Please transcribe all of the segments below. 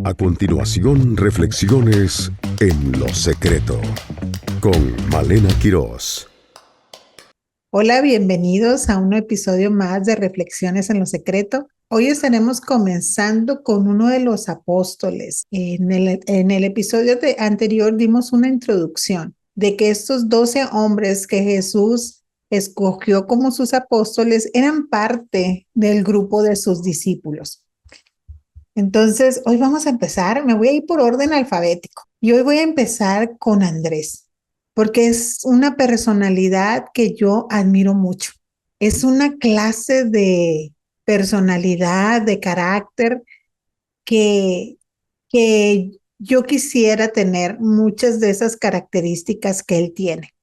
A continuación, reflexiones en lo secreto con Malena Quirós. Hola, bienvenidos a un episodio más de Reflexiones en lo Secreto. Hoy estaremos comenzando con uno de los apóstoles. En el episodio anterior dimos una introducción de que estos 12 hombres que Jesús escogió como sus apóstoles eran parte del grupo de sus discípulos. Entonces, hoy vamos a empezar, me voy a ir por orden alfabético y hoy voy a empezar con Andrés, porque es una personalidad que yo admiro mucho. Es una clase de personalidad, de carácter que, que yo quisiera tener muchas de esas características que él tiene.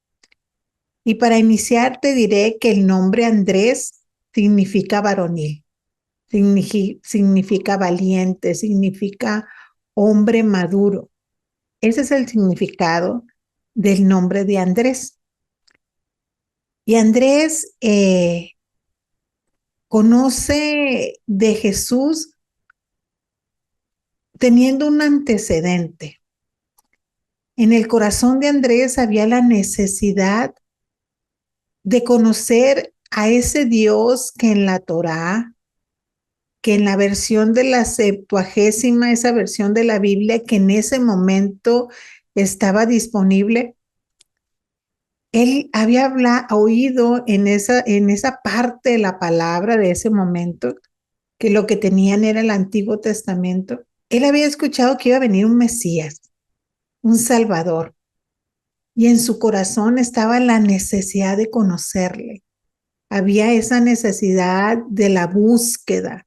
Y para iniciar te diré que el nombre Andrés significa varonil. Significa valiente, significa hombre maduro. Ese es el significado del nombre de Andrés. Y Andrés conoce de Jesús teniendo un antecedente. En el corazón de Andrés había la necesidad de conocer a ese Dios que en la Torá, que en la versión de la Septuagésima, esa versión de la Biblia que en ese momento estaba disponible, él había oído en esa parte de la palabra de ese momento que lo que tenían era el Antiguo Testamento. Él había escuchado que iba a venir un Mesías, un Salvador, y en su corazón estaba la necesidad de conocerle. Había esa necesidad de la búsqueda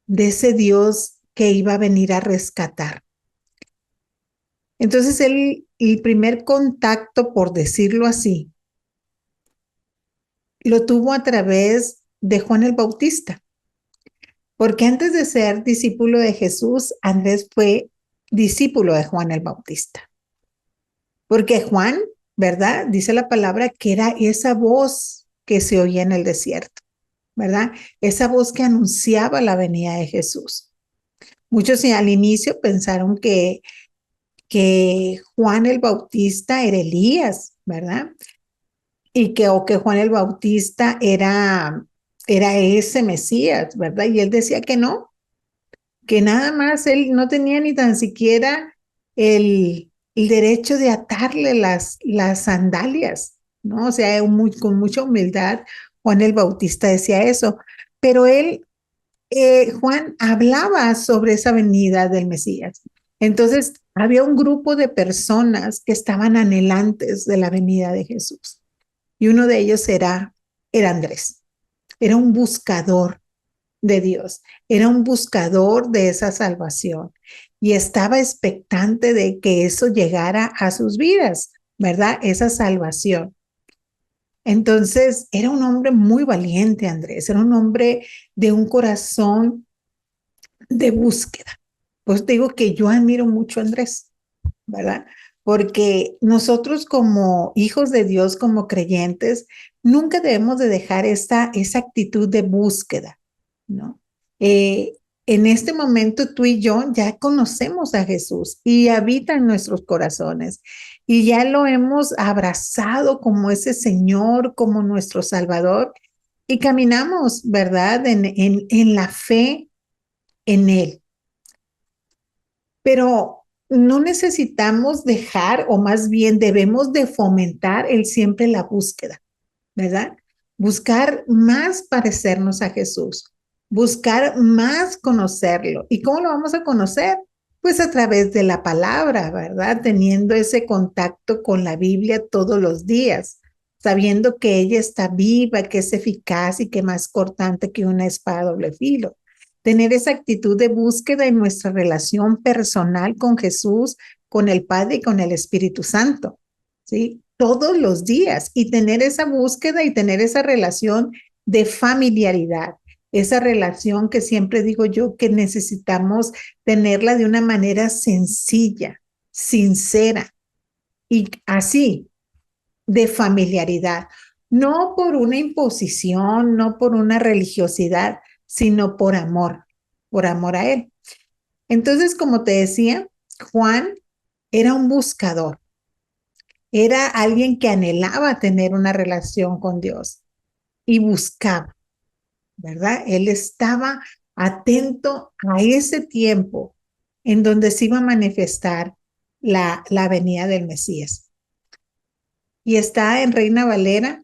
de ese Dios que iba a venir a rescatar. Entonces el primer contacto, por decirlo así, lo tuvo a través de Juan el Bautista, porque antes de ser discípulo de Jesús, Andrés fue discípulo de Juan el Bautista. Porque Juan, ¿verdad? Dice la palabra que era esa voz que se oía en el desierto, ¿verdad? Esa voz que anunciaba la venida de Jesús. Muchos al inicio pensaron que Juan el Bautista era Elías, ¿verdad? Y que Juan el Bautista era ese Mesías, ¿verdad? Y él decía que no, que nada más él no tenía ni tan siquiera el derecho de atarle las sandalias, ¿no? O sea, con mucha humildad, Juan el Bautista decía eso, pero Juan hablaba sobre esa venida del Mesías. Entonces, había un grupo de personas que estaban anhelantes de la venida de Jesús. Y uno de ellos era Andrés. Era un buscador de Dios. Era un buscador de esa salvación. Y estaba expectante de que eso llegara a sus vidas, ¿verdad? Esa salvación. Entonces, era un hombre muy valiente, Andrés. Era un hombre de un corazón de búsqueda. Pues te digo que yo admiro mucho a Andrés, ¿verdad? Porque nosotros como hijos de Dios, como creyentes, nunca debemos de dejar esa actitud de búsqueda, ¿no? En este momento tú y yo ya conocemos a Jesús y habita en nuestros corazones y ya lo hemos abrazado como ese Señor, como nuestro Salvador y caminamos, ¿verdad? En la fe en Él. Pero no necesitamos dejar, o más bien debemos de fomentar siempre la búsqueda, ¿verdad? Buscar más parecernos a Jesús, buscar más conocerlo. ¿Y cómo lo vamos a conocer? Pues a través de la palabra, ¿verdad? Teniendo ese contacto con la Biblia todos los días, sabiendo que ella está viva, que es eficaz y que es más cortante que una espada de doble filo. Tener esa actitud de búsqueda en nuestra relación personal con Jesús, con el Padre y con el Espíritu Santo, ¿sí? Todos los días y tener esa búsqueda y tener esa relación de familiaridad, esa relación que siempre digo yo que necesitamos tenerla de una manera sencilla, sincera y así, de familiaridad, no por una imposición, no por una religiosidad, sino por amor a Él. Entonces, como te decía, Juan era un buscador, era alguien que anhelaba tener una relación con Dios y buscaba, ¿verdad? Él estaba atento a ese tiempo en donde se iba a manifestar la venida del Mesías. Y está en Reina Valera,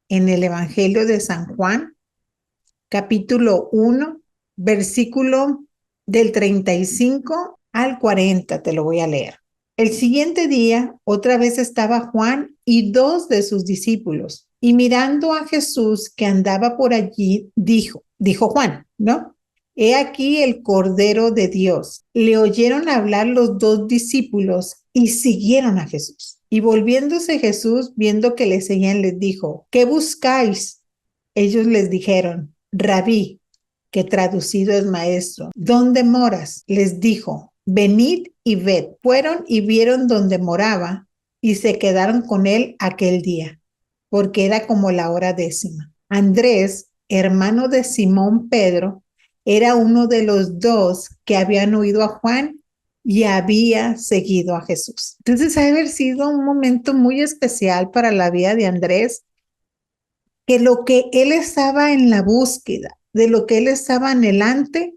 en el Evangelio de San Juan, capítulo 1, versículo del 35 al 40, te lo voy a leer. El siguiente día, otra vez estaba Juan y dos de sus discípulos, y mirando a Jesús que andaba por allí, dijo Juan, ¿no? He aquí el Cordero de Dios. Le oyeron hablar los dos discípulos y siguieron a Jesús. Y volviéndose Jesús, viendo que le seguían, les dijo, ¿qué buscáis? Ellos les dijeron, Rabí, que traducido es maestro, ¿dónde moras? Les dijo, venid y ved. Fueron y vieron donde moraba y se quedaron con él aquel día, porque era como la hora 10. Andrés, hermano de Simón Pedro, era uno de los dos que habían oído a Juan y había seguido a Jesús. Entonces, ha de haber sido un momento muy especial para la vida de Andrés, que lo que él estaba en la búsqueda, de lo que él estaba anhelante,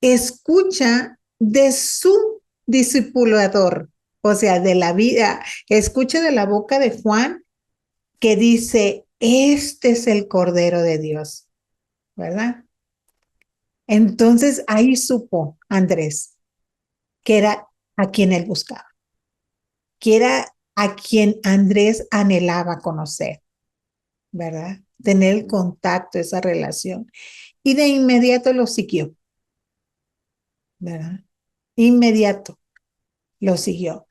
escucha de su discipulador, o sea, de la vida, escucha de la boca de Juan que dice, este es el Cordero de Dios, ¿verdad? Entonces ahí supo Andrés que era a quien él buscaba, que era a quien Andrés anhelaba conocer, ¿verdad? Tener el contacto, esa relación. Y de inmediato lo siguió, ¿verdad? Inmediato lo siguió.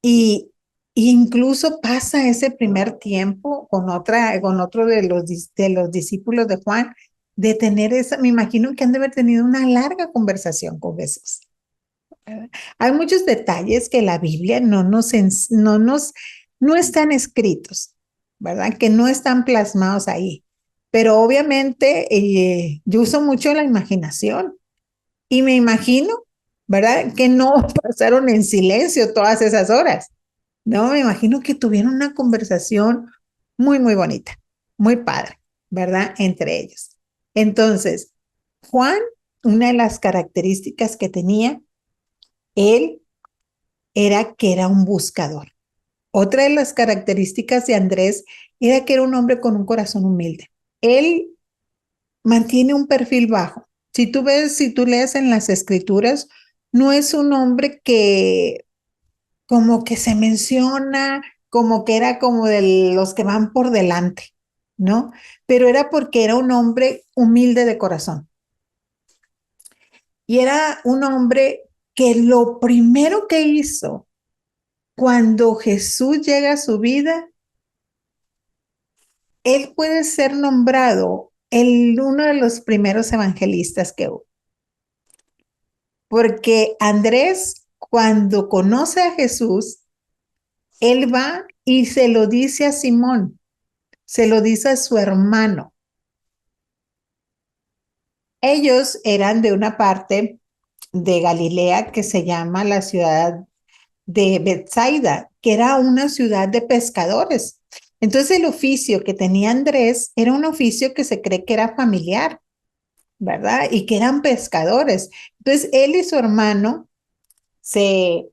Y incluso pasa ese primer tiempo con otro de los discípulos de Juan, de tener esa, me imagino que han de haber tenido una larga conversación con Jesús. ¿Verdad? Hay muchos detalles que la Biblia no están escritos, ¿verdad? Que no están plasmados ahí. Pero obviamente yo uso mucho la imaginación y me imagino, ¿verdad? Que no pasaron en silencio todas esas horas. No, me imagino que tuvieron una conversación muy, muy bonita, muy padre, ¿verdad? Entre ellos. Entonces, Juan, una de las características que tenía, él era que era un buscador. Otra de las características de Andrés era que era un hombre con un corazón humilde. Él mantiene un perfil bajo. Si tú lees en las escrituras, no es un hombre que como que se menciona, como que era como de los que van por delante, ¿no? Pero era porque era un hombre humilde de corazón. Y era un hombre que lo primero que hizo cuando Jesús llega a su vida, él puede ser nombrado uno de los primeros evangelistas que hubo. Porque Andrés, cuando conoce a Jesús, él va y se lo dice a Simón, se lo dice a su hermano. Ellos eran de una parte de Galilea que se llama la ciudad de Bethsaida, que era una ciudad de pescadores. Entonces el oficio que tenía Andrés era un oficio que se cree que era familiar, ¿verdad? Y que eran pescadores. Entonces él y su hermano se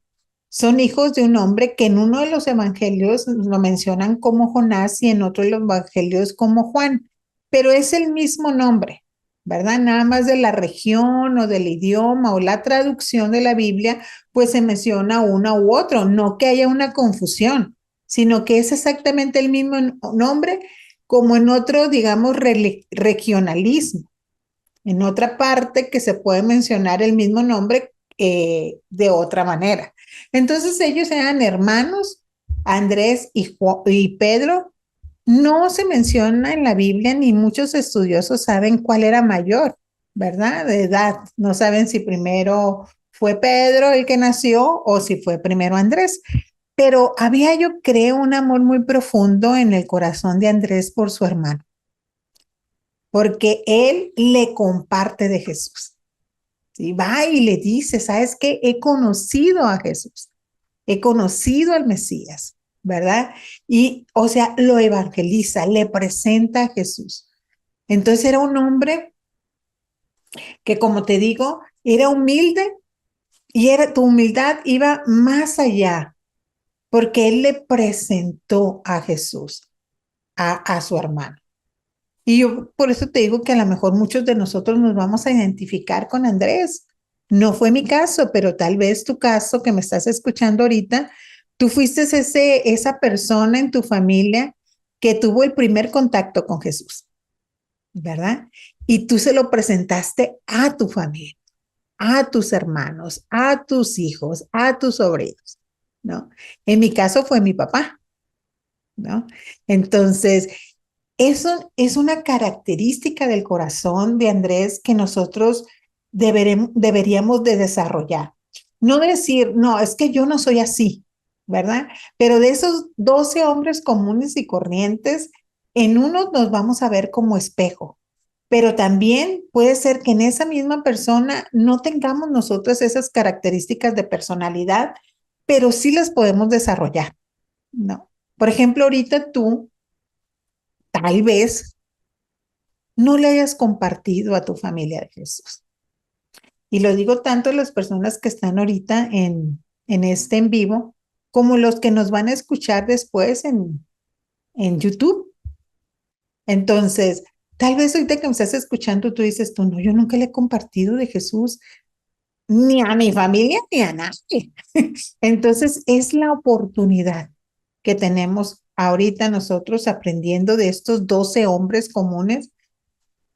son hijos de un hombre que en uno de los evangelios lo mencionan como Jonás y en otro de los evangelios como Juan, pero es el mismo nombre, ¿verdad? Nada más de la región o del idioma o la traducción de la Biblia, pues se menciona uno u otro, no que haya una confusión, sino que es exactamente el mismo nombre como en otro, digamos, regionalismo. En otra parte que se puede mencionar el mismo nombre de otra manera. Entonces ellos eran hermanos, Andrés y Pedro. No se menciona en la Biblia ni muchos estudiosos saben cuál era mayor, ¿verdad? De edad. No saben si primero fue Pedro el que nació o si fue primero Andrés. Pero había, yo creo, un amor muy profundo en el corazón de Andrés por su hermano, porque él le comparte de Jesús. ¿sí? Va y le dice, ¿sabes qué? He conocido a Jesús, he conocido al Mesías, ¿verdad? Y, o sea, lo evangeliza, le presenta a Jesús. Entonces era un hombre que, como te digo, era humilde y tu humildad iba más allá, porque él le presentó a Jesús, a su hermano. Y yo por eso te digo que a lo mejor muchos de nosotros nos vamos a identificar con Andrés. No fue mi caso, pero tal vez tu caso que me estás escuchando ahorita, tú fuiste esa persona en tu familia que tuvo el primer contacto con Jesús, ¿verdad? Y tú se lo presentaste a tu familia, a tus hermanos, a tus hijos, a tus sobrinos, ¿no? En mi caso fue mi papá, ¿no? Entonces, eso es una característica del corazón de Andrés que nosotros deberíamos de desarrollar. No decir, no, es que yo no soy así, ¿verdad? Pero de esos 12 hombres comunes y corrientes, en uno nos vamos a ver como espejo, pero también puede ser que en esa misma persona no tengamos nosotros esas características de personalidad, pero sí las podemos desarrollar, ¿no? Por ejemplo, ahorita tú tal vez no le hayas compartido a tu familia de Jesús. Y lo digo tanto a las personas que están ahorita en este en vivo, como los que nos van a escuchar después en YouTube. Entonces, tal vez ahorita que me estás escuchando, tú dices, tú no, yo nunca le he compartido de Jesús ni a mi familia ni a nadie. Entonces, es la oportunidad que tenemos ahorita nosotros aprendiendo de estos 12 hombres comunes,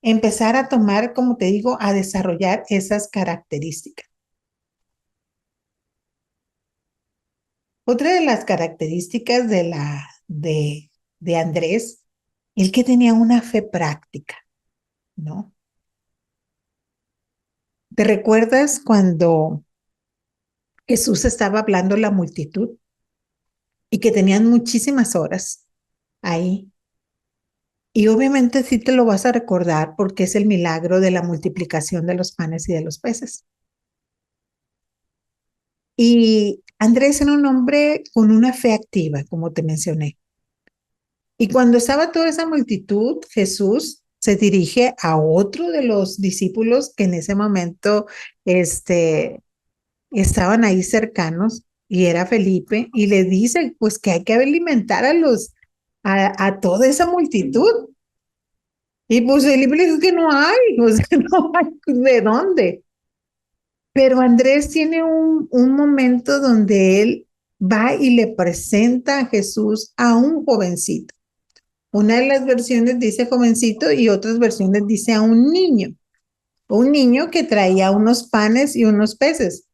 empezar a tomar, como te digo, a desarrollar esas características. Otra de las características de Andrés, el que tenía una fe práctica, ¿no? ¿Te recuerdas cuando Jesús estaba hablando a la multitud y que tenían muchísimas horas ahí? Y obviamente sí te lo vas a recordar porque es el milagro de la multiplicación de los panes y de los peces. Y Andrés era un hombre con una fe activa, como te mencioné. Y cuando estaba toda esa multitud, Jesús se dirige a otro de los discípulos que en ese momento estaban ahí cercanos, y era Felipe, y le dice pues que hay que alimentar a toda esa multitud. Y pues Felipe le dice que no hay, o sea, no hay de dónde. Pero Andrés tiene un momento donde él va y le presenta a Jesús a un jovencito. Una de las versiones dice jovencito y otras versiones dice a un niño que traía unos panes y unos peces,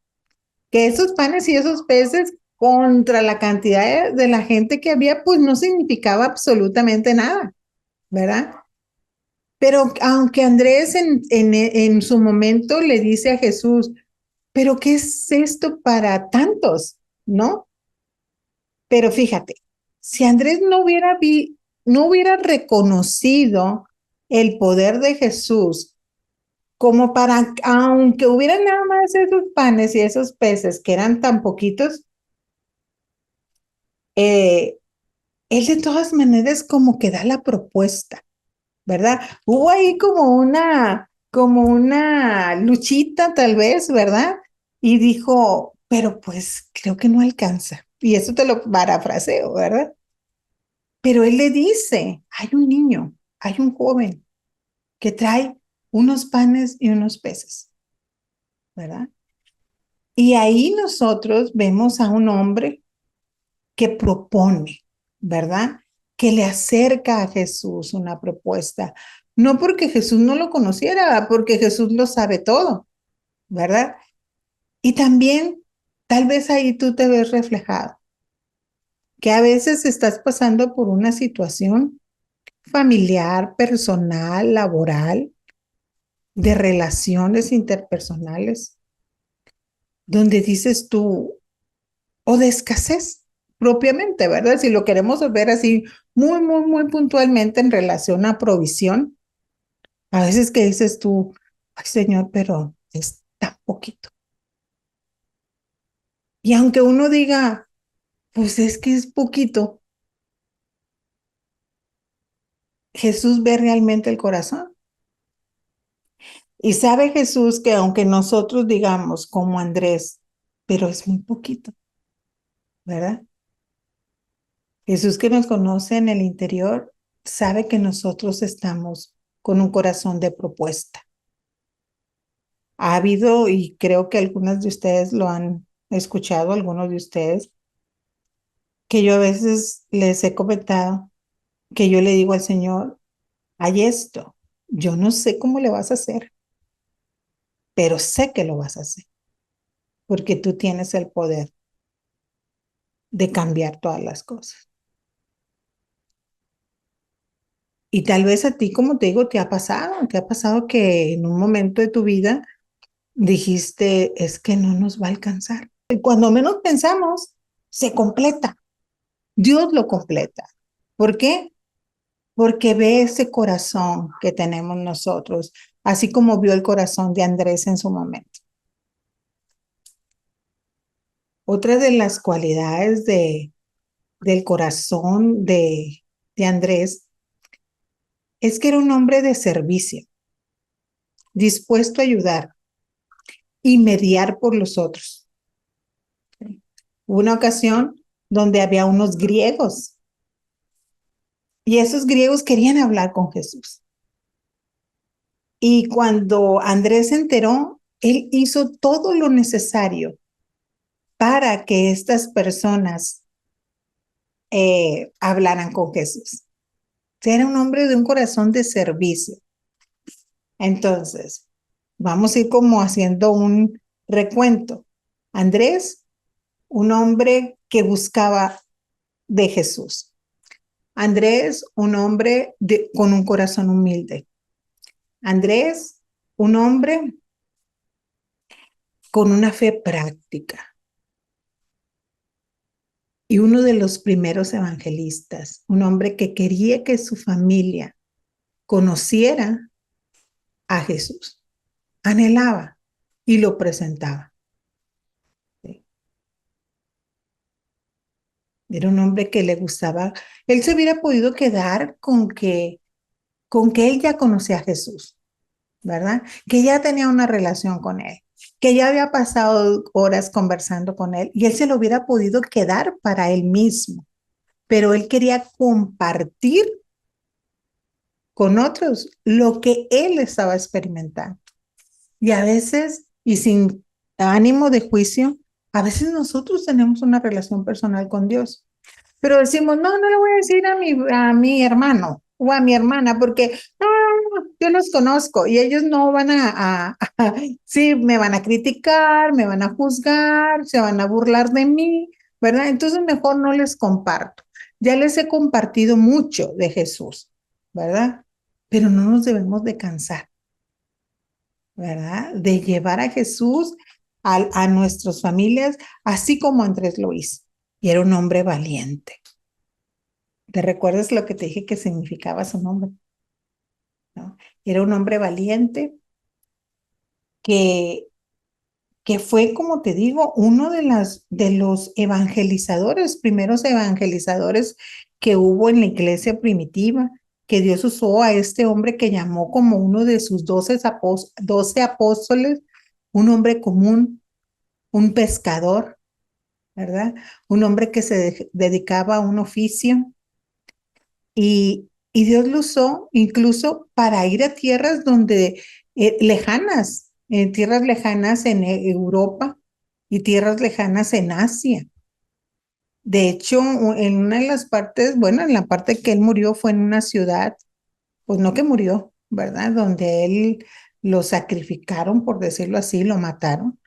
que esos panes y esos peces contra la cantidad de la gente que había, pues no significaba absolutamente nada, ¿verdad? Pero aunque Andrés en su momento le dice a Jesús, pero ¿qué es esto para tantos? ¿No? Pero fíjate, si Andrés no hubiera reconocido el poder de Jesús como para, aunque hubiera nada más esos panes y esos peces que eran tan poquitos, eh, él de todas maneras como que da la propuesta, ¿verdad? Hubo ahí como una luchita tal vez, ¿verdad? Y dijo, pero pues creo que no alcanza. Y eso te lo parafraseo, ¿verdad? Pero él le dice, hay un niño, hay un joven que trae unos panes y unos peces, ¿verdad? Y ahí nosotros vemos a un hombre que propone, ¿verdad? Que le acerca a Jesús una propuesta. No porque Jesús no lo conociera, porque Jesús lo sabe todo, ¿verdad? Y también tal vez ahí tú te ves reflejado, que a veces estás pasando por una situación familiar, personal, laboral, de relaciones interpersonales, donde dices tú, o de escasez propiamente, ¿verdad? Si lo queremos ver así muy puntualmente en relación a provisión, a veces que dices tú, ay Señor, pero es tan poquito. Y aunque uno diga, pues es que es poquito, Jesús ve realmente el corazón. Y sabe Jesús que aunque nosotros digamos como Andrés, pero es muy poquito, ¿verdad? Jesús que nos conoce en el interior, sabe que nosotros estamos con un corazón de propuesta. Ha habido, y creo que algunas de ustedes lo han escuchado, algunos de ustedes, que yo a veces les he comentado, que yo le digo al Señor, hay esto, yo no sé cómo le vas a hacer, pero sé que lo vas a hacer, porque tú tienes el poder de cambiar todas las cosas. Y tal vez a ti, como te digo, te ha pasado que en un momento de tu vida dijiste, es que no nos va a alcanzar. Y cuando menos pensamos, se completa. Dios lo completa. ¿Por qué? Porque ve ese corazón que tenemos nosotros, así como vio el corazón de Andrés en su momento. Otra de las cualidades del corazón de Andrés es que era un hombre de servicio, dispuesto a ayudar y mediar por los otros. Hubo una ocasión donde había unos griegos y esos griegos querían hablar con Jesús. Y cuando Andrés se enteró, él hizo todo lo necesario para que estas personas hablaran con Jesús. Era un hombre de un corazón de servicio. Entonces, vamos a ir como haciendo un recuento. Andrés, un hombre que buscaba de Jesús. Andrés, un hombre con un corazón humilde. Andrés, un hombre con una fe práctica. Y uno de los primeros evangelistas, un hombre que quería que su familia conociera a Jesús, anhelaba y lo presentaba. ¿Sí? Era un hombre que le gustaba. Él se hubiera podido quedar con que él ya conocía a Jesús, ¿verdad? Que ya tenía una relación con él, que ya había pasado horas conversando con él y él se lo hubiera podido quedar para él mismo, pero él quería compartir con otros lo que él estaba experimentando. Y a veces, y sin ánimo de juicio, a veces nosotros tenemos una relación personal con Dios, pero decimos, no, no le voy a decir a mi hermano o a mi hermana porque yo los conozco y ellos no van sí, me van a criticar, me van a juzgar, se van a burlar de mí, ¿verdad? Entonces mejor no les comparto. Ya les he compartido mucho de Jesús, ¿verdad? Pero no nos debemos de cansar, ¿verdad? De llevar a Jesús a nuestras familias, así como Andrés lo hizo. Y era un hombre valiente. ¿Te recuerdas lo que te dije que significaba su nombre? ¿No? Era un hombre valiente que, que fue, como te digo, uno de los evangelizadores, primeros evangelizadores que hubo en la iglesia primitiva, que Dios usó a este hombre que llamó como uno de sus 12 apóstoles, un hombre común, un pescador, ¿verdad? Un hombre que se dedicaba a un oficio y Dios lo usó incluso para ir a tierras donde lejanas, en tierras lejanas en Europa y tierras lejanas en Asia. De hecho, en una de las partes, bueno, en la parte que él murió fue en una ciudad, pues no que murió, ¿verdad? Donde él lo sacrificaron, por decirlo así, lo mataron.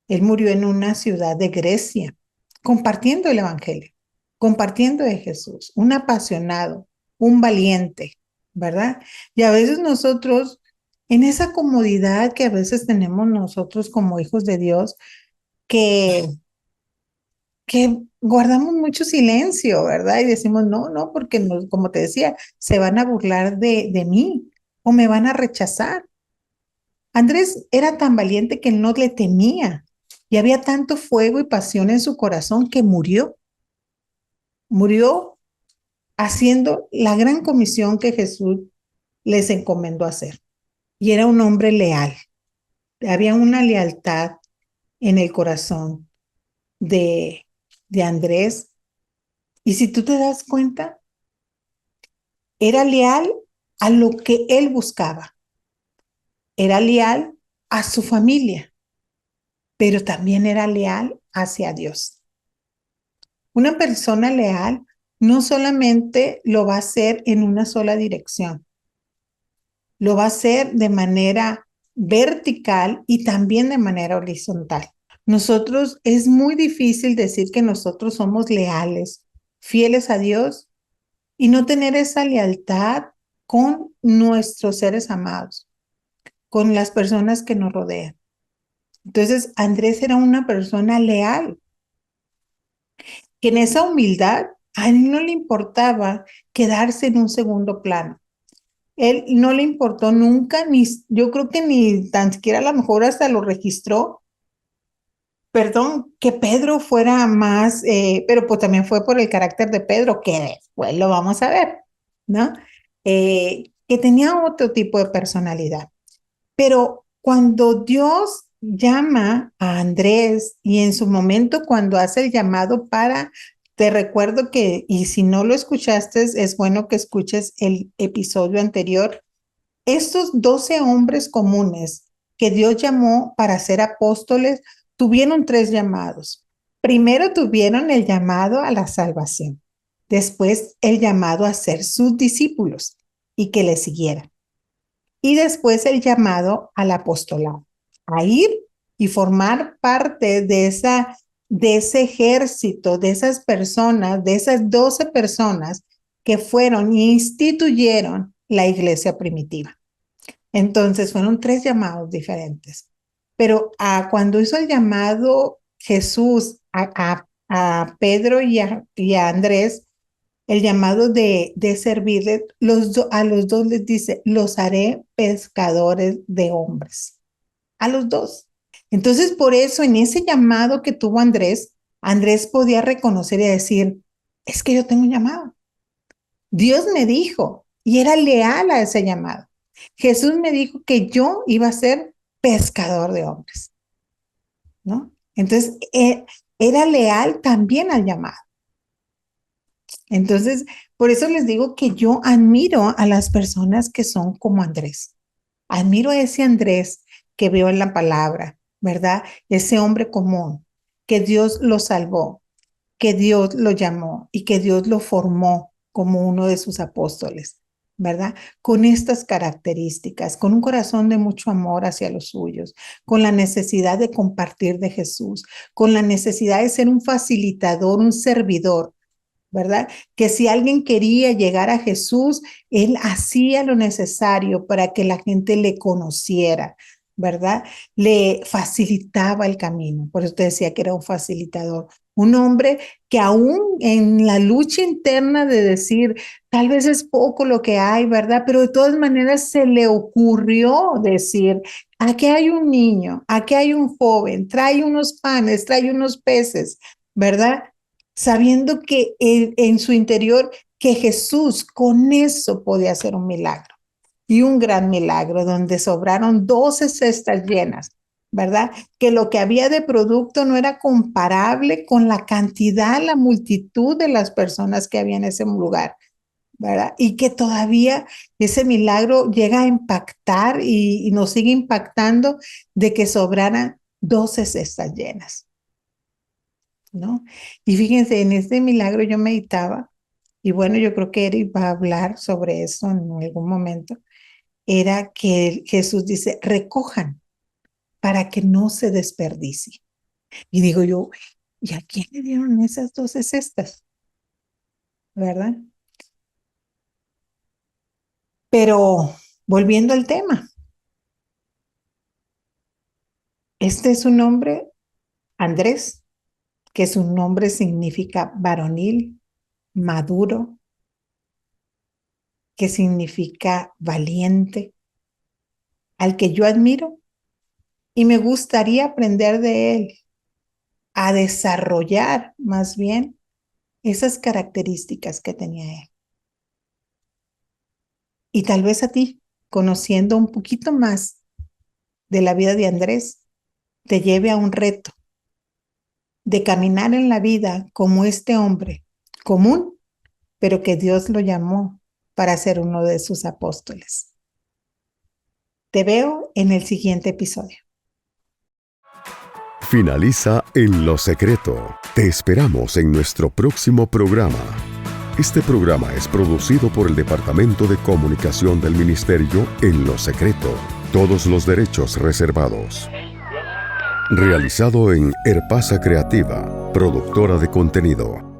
Él murió en una ciudad de Grecia, compartiendo el Evangelio, compartiendo de Jesús, un apasionado, un valiente, ¿verdad? Y a veces nosotros, en esa comodidad que a veces tenemos nosotros como hijos de Dios, que, que guardamos mucho silencio, ¿verdad? Y decimos, no, no, porque como te decía, se van a burlar de mí o me van a rechazar. Andrés era tan valiente que no le temía y había tanto fuego y pasión en su corazón que murió haciendo la gran comisión que Jesús les encomendó hacer. Y era un hombre leal. Había una lealtad en el corazón de, de Andrés. Y si tú te das cuenta, era leal a lo que él buscaba. Era leal a su familia, pero también era leal hacia Dios. Una persona leal no solamente lo va a hacer en una sola dirección, lo va a hacer de manera vertical y también de manera horizontal. Nosotros, es muy difícil decir que nosotros somos leales, fieles a Dios y no tener esa lealtad con nuestros seres amados, con las personas que nos rodean. Entonces, Andrés era una persona leal, que en esa humildad a él no le importaba quedarse en un segundo plano. Él no le importó nunca, ni yo creo que ni tan siquiera a lo mejor hasta lo registró, perdón, que Pedro fuera más, pero pues también fue por el carácter de Pedro, que después lo vamos a ver, ¿no? Que tenía otro tipo de personalidad. Pero cuando Dios llama a Andrés y en su momento cuando hace el llamado te recuerdo que, y si no lo escuchaste, es bueno que escuches el episodio anterior. Estos 12 hombres comunes que Dios llamó para ser apóstoles tuvieron tres llamados. Primero tuvieron el llamado a la salvación, después el llamado a ser sus discípulos y que le siguieran. Y después el llamado al apostolado, a ir y formar parte de ese ejército, de esas personas, de esas 12 personas que fueron y instituyeron la iglesia primitiva. Entonces fueron tres llamados diferentes. Pero cuando hizo el llamado Jesús a Pedro y a Andrés, el llamado de servirles, a los dos les dice, los haré pescadores de hombres. A los dos. Entonces, por eso, en ese llamado que tuvo Andrés, Andrés podía reconocer y decir, es que yo tengo un llamado. Dios me dijo, y era leal a ese llamado. Jesús me dijo que yo iba a ser pescador de hombres, ¿no? Entonces, era leal también al llamado. Entonces, por eso les digo que yo admiro a las personas que son como Andrés. Admiro a ese Andrés que veo en la palabra, ¿verdad? Ese hombre común, que Dios lo salvó, que Dios lo llamó y que Dios lo formó como uno de sus apóstoles, ¿verdad? Con estas características, con un corazón de mucho amor hacia los suyos, con la necesidad de compartir de Jesús, con la necesidad de ser un facilitador, un servidor, ¿verdad? Que si alguien quería llegar a Jesús, él hacía lo necesario para que la gente le conociera, ¿verdad? Le facilitaba el camino. Por eso te decía que era un facilitador. Un hombre que aún en la lucha interna de decir, tal vez es poco lo que hay, ¿verdad? Pero de todas maneras se le ocurrió decir, aquí hay un niño, aquí hay un joven, trae unos panes, trae unos peces, ¿verdad? Sabiendo que en su interior que Jesús con eso podía hacer un milagro y un gran milagro donde sobraron 12 cestas llenas, ¿verdad? Que lo que había de producto no era comparable con la cantidad, la multitud de las personas que había en ese lugar, ¿verdad? Y que todavía ese milagro llega a impactar y nos sigue impactando de que sobraran 12 cestas llenas, ¿no? Y fíjense, en este milagro yo meditaba, y bueno, yo creo que Eric va a hablar sobre eso en algún momento, era que Jesús dice, recojan para que no se desperdicie. Y digo yo, ¿y a quién le dieron esas 12 cestas? ¿Verdad? Pero volviendo al tema, este es un nombre, Andrés, que su nombre significa varonil, maduro, que significa valiente, al que yo admiro y me gustaría aprender de él, a desarrollar más bien esas características que tenía él. Y tal vez a ti, conociendo un poquito más de la vida de Andrés, te lleve a un reto de caminar en la vida como este hombre común, pero que Dios lo llamó para ser uno de sus apóstoles. Te veo en el siguiente episodio. Finaliza En lo Secreto. Te esperamos en nuestro próximo programa. Este programa es producido por el Departamento de Comunicación del Ministerio En lo Secreto. Todos los derechos reservados. Realizado en Herpasa Creativa, productora de contenido.